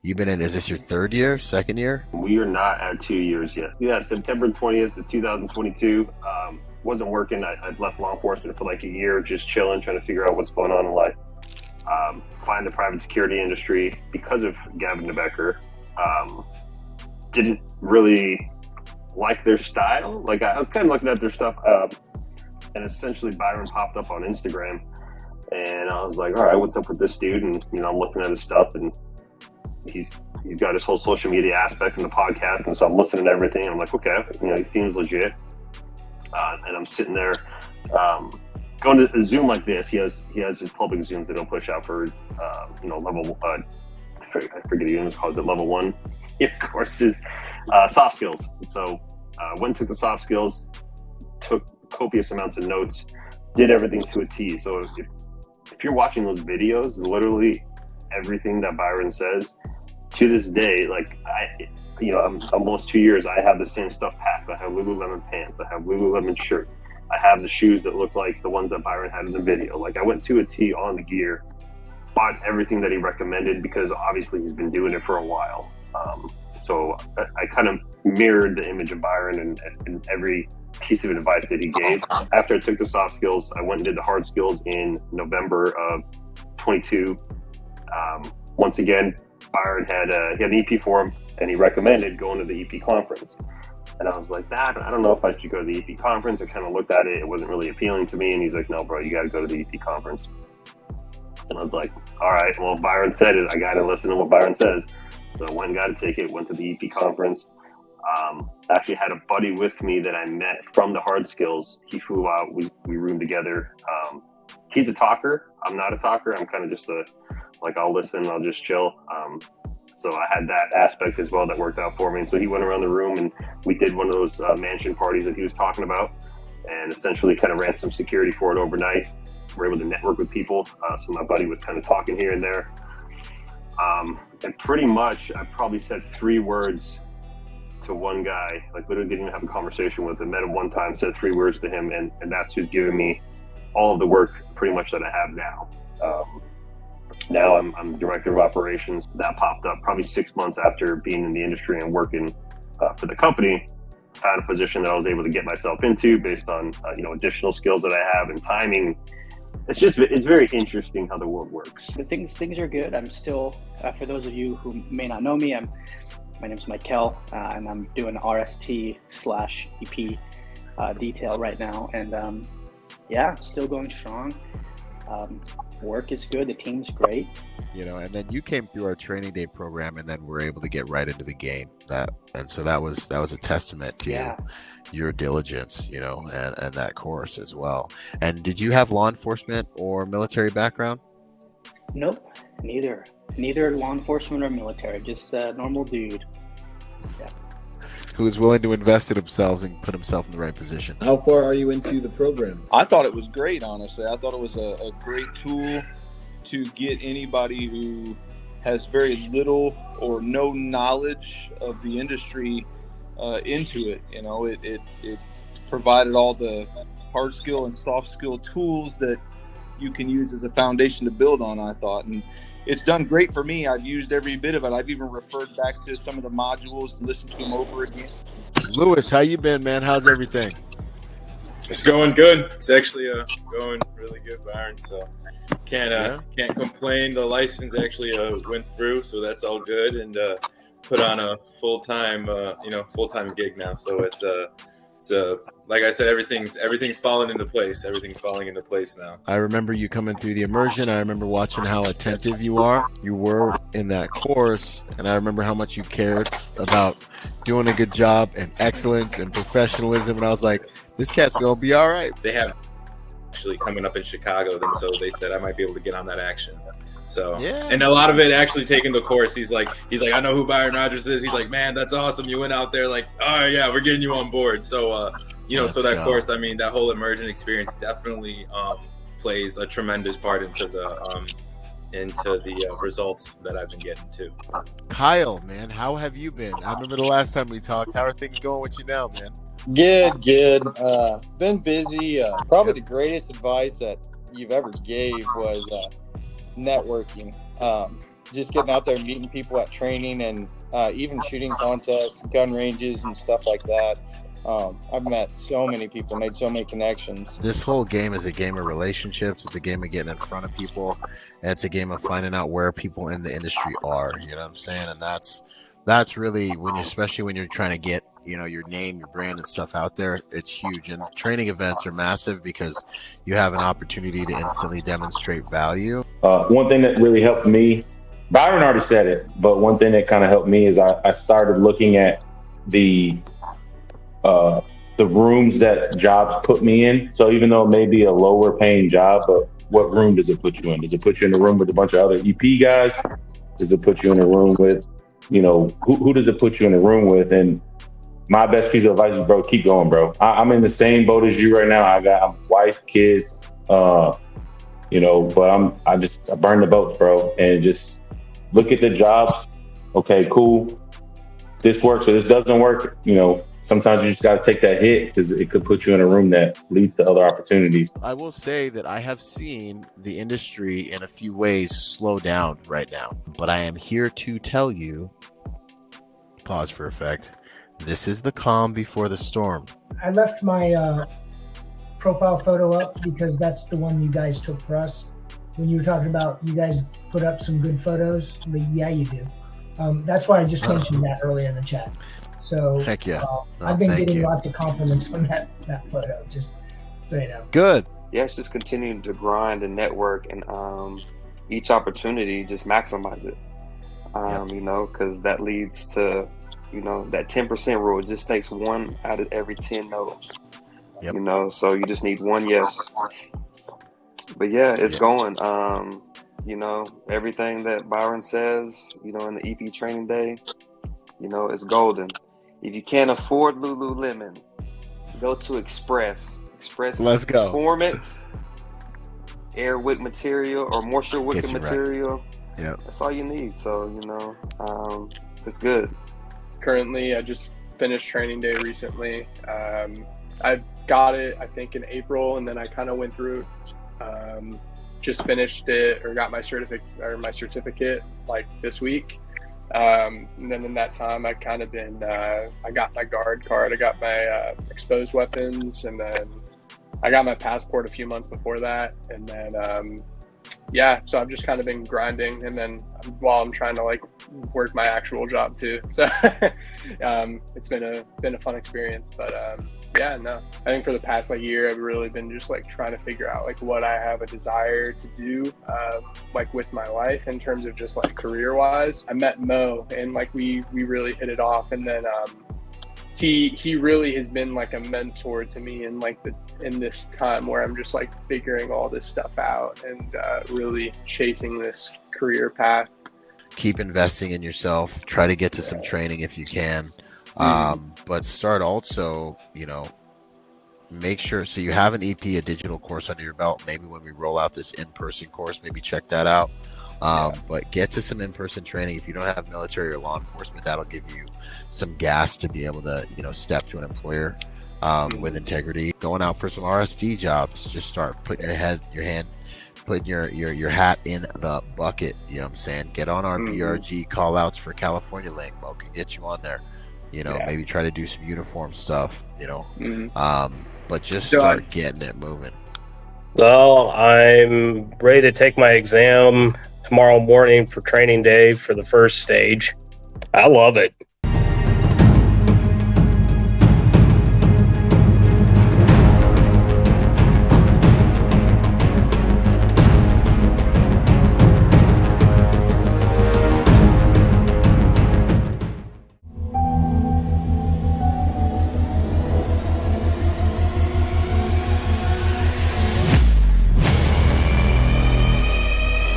You've been in, is this your third year, second year? We are not at 2 years yet. Yeah, September 20th of 2022. Wasn't working. I'd left law enforcement for like a year, just chilling, trying to figure out what's going on in life. Find the private security industry because of Gavin DeBecker. Didn't really like their style. Like I was kind of looking at their stuff, and essentially Byron popped up on Instagram, and I was like, all right, what's up with this dude? And I'm looking at his stuff, and he's got his whole social media aspect in the podcast, and so I'm listening to everything. I'm like, okay, he seems legit. And I'm sitting there going to a Zoom like this. He has his public Zooms that he'll push out for level. I forget even what's called, the level 1 courses, soft skills. And so went through the soft skills, took copious amounts of notes, did everything to a T. So if you're watching those videos, literally everything that Byron says to this day, like I'm almost 2 years, I have the same stuff packed. I have Lululemon pants, I have Lululemon shirt, I have the shoes that look like the ones that Byron had in the video. Like I went to a T on the gear, bought everything that he recommended because obviously he's been doing it for a while. So I kind of mirrored the image of Byron and every piece of advice that he gave. After I took the soft skills, I went and did the hard skills in November of 22. Once again, Byron he had an EP for him, and he recommended going to the EP conference. And I was like, I don't know if I should go to the EP conference. I kind of looked at it. It wasn't really appealing to me. And he's like, no, bro, you got to go to the EP conference. And I was like, all right, well, Byron said it. I got to listen to what Byron says. So I went and got a ticket, went to the EP conference. Actually had a buddy with me that I met from the hard skills. He flew out. We roomed together. He's a talker. I'm not a talker. I'm kind of just I'll listen. I'll just chill. So I had that aspect as well that worked out for me. And so he went around the room and we did one of those mansion parties that he was talking about, and essentially kind of ran some security for it overnight. We're able to network with people. So my buddy was kind of talking here and there. And pretty much I probably said 3 words to one guy, like literally didn't even have a conversation with him. Met him one time, said 3 words to him, and that's who's giving me all of the work pretty much that I have now. Now I'm director of operations. That popped up probably 6 months after being in the industry and working for the company. Found a position that I was able to get myself into based on additional skills that I have and timing. It's very interesting how the world works. The things are good. I'm still, for those of you who may not know me, my name's Michael, and I'm doing RST/EP detail right now. And still going strong. Work is good. The team's great. And then you came through our training day program, and then were able to get right into the game. So that was a testament to your diligence, and that course as well. And did you have law enforcement or military background? Nope, neither law enforcement or military. Just a normal dude. Yeah. Who is willing to invest in himself and put himself in the right position. How far are you into the program? I thought it was great, honestly. I thought it was a great tool to get anybody who has very little or no knowledge of the industry into it. It provided all the hard skill and soft skill tools that you can use as a foundation to build on, I thought. And it's done great for me. I've used every bit of it. I've even referred back to some of the modules and listened to them over again. Lewis, how you been, man? How's everything? It's going good. It's actually going really good, Byron. So can't complain. The license actually went through, so that's all good. And put on a full-time gig now. So it's like I said, everything's falling into place. Everything's falling into place now. I remember you coming through the immersion. I remember watching how attentive you were in that course, and I remember how much you cared about doing a good job and excellence and professionalism. And I was like, this cat's gonna be all right. They have actually coming up in Chicago, then so they said I might be able to get on that action. So and a lot of it actually taking the course. He's like, I know who Byron Rodgers is. He's like, man, that's awesome. You went out there like, oh yeah, we're getting you on board. So so that course, I mean, that whole immersion experience definitely plays a tremendous part into the results that I've been getting too. Kyle, man, how have you been? I remember the last time we talked. How are things going with you now, man? Good. Been busy. Probably the greatest advice that you've ever gave was networking. just getting out there, meeting people at training, and even shooting contests, gun ranges, and stuff like that. I've met so many people, made so many connections. This whole game is a game of relationships. It's a game of getting in front of people. And it's a game of finding out where people in the industry are. You know what I'm saying? And that's really especially when you're trying to get, your name, your brand and stuff out there, it's huge. And training events are massive because you have an opportunity to instantly demonstrate value. One thing that really helped me, Byron already said it, but one thing that kind of helped me is I started looking at the rooms that jobs put me in. So even though it may be a lower paying job, but what room does it put you in? Does it put you in a room with a bunch of other EP guys? Does it put you in a room with, who does it put you in a room with? And my best piece of advice is, bro, keep going, bro. I'm in the same boat as you right now. I'm wife, kids, but I burned the boats, bro. And just look at the jobs. Okay, cool. This works or this doesn't work. Sometimes you just got to take that hit because it could put you in a room that leads to other opportunities. I will say that I have seen the industry in a few ways slow down right now, but I am here to tell you, pause for effect, this is the calm before the storm. I left my profile photo up because that's the one you guys took for us. When you were talking about you guys put up some good photos, but yeah, you do. That's why I just mentioned that earlier in the chat. So heck yeah. I've been getting lots of compliments on that photo, just so you know. Good. Yeah, it's just continuing to grind and network, and each opportunity, just maximize it. Because that leads to, that 10% rule. It just takes one out of every 10 no's. Yep. So you just need one yes. But yeah, it's going. Everything that Byron says, in the EP training day, it's golden. If you can't afford Lululemon, go to Express. Let's go. Performance, air wick material or moisture wicking material. Right. Yep. That's all you need. So, it's good. Currently, I just finished training day recently. I got it, I think, in April, and then I kind of went through, just finished it or got my certificate like this week. And then in that time, I kind of been, I got my guard card, I got my exposed weapons, and then I got my passport a few months before that. And then, so I've just kind of been grinding, and then while I'm trying to work my actual job too. So it's been a fun experience, but I think for the past year, I've really been just trying to figure out what I have a desire to do, with my life in terms of just career wise. I met Mo, and we really hit it off, and then he really has been a mentor to me in in this time where I'm just figuring all this stuff out and really chasing this career path. Keep investing in yourself. Try to get to some training if you can. But start also, make sure, so you have an EP, a digital course under your belt. Maybe when we roll out this in-person course, maybe check that out. But get to some in-person training. If you don't have military or law enforcement, that'll give you some gas to be able to, step to an employer with integrity. Going out for some RSD jobs, just start putting your hat in the bucket. You know what I'm saying? Get on our BRG call outs for California link. Mo can get you on there. Maybe try to do some uniform stuff, but just start getting it moving. Well, I'm ready to take my exam tomorrow morning for training day for the first stage. I love it.